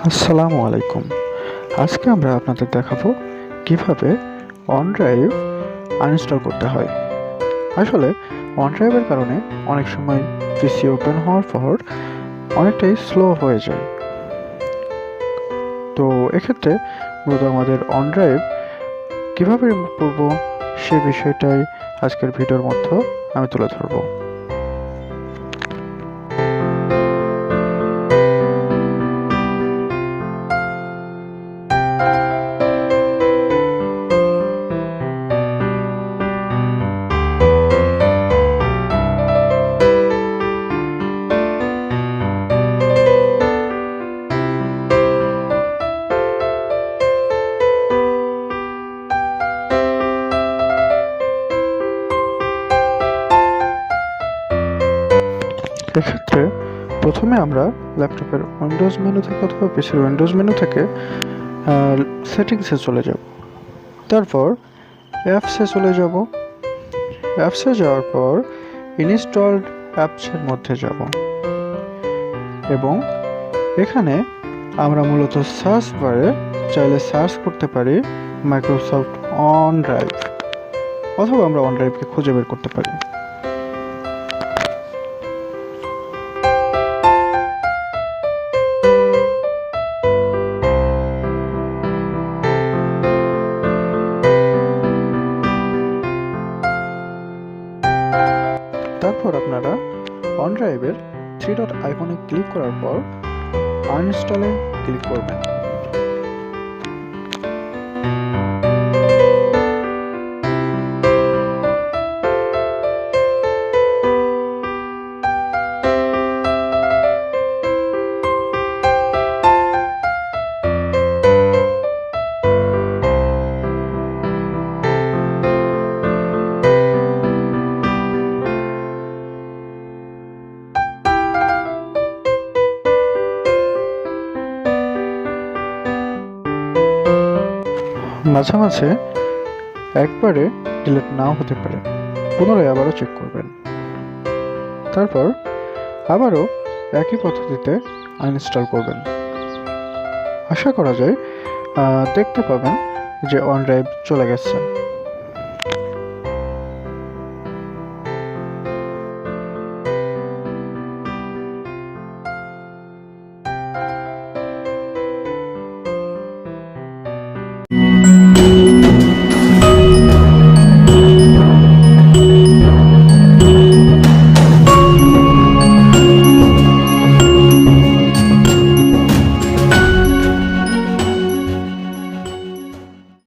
আসসালামু আলাইকুম। আজকে আমরা আপনাদের দেখাবো কিভাবে OneDrive আনইনস্টল করতে হয়। আসলে OneDrive-এর কারণে অনেক সময় পিসি ওপেন হওয়ার পর অনেকটাই স্লো হয়ে যায়। তো এক্ষেত্রে মূলত আমাদের OneDrive কিভাবে রিমুভ করব সে বিষয়টাই আজকের ভিডিওর মধ্যে আমি তুলে ধরবো। এক্ষেত্রে প্রথমে আমরা ল্যাপটপের উইন্ডোজ মেনু থেকে অথবা পিসির উইন্ডোজ মেনু থেকে সেটিংসে চলে যাব। তারপর অ্যাপসে চলে যাব। অ্যাপসে যাওয়ার পর ইনস্টলড অ্যাপসের মধ্যে যাব এবং এখানে আমরা মূলত সার্চ বারে চাইলে সার্চ করতে পারি মাইক্রোসফট OneDrive, অথবা আমরা OneDrive-কে খুঁজে বের করতে পারি। তারপর আপনারা OneDrive-এর 3 ডট আইকনে ক্লিক করার পর আনইনস্টলে ক্লিক করবেন। মাঝে মাঝে একবারে ডিলিট নাও হতে পারে, পুনরায় আবারও চেক করবেন। তারপর আবারও একই পদ্ধতিতে আনইনস্টল করবেন। আশা করা যায় দেখতে পাবেন যে OneDrive চলে গেছে।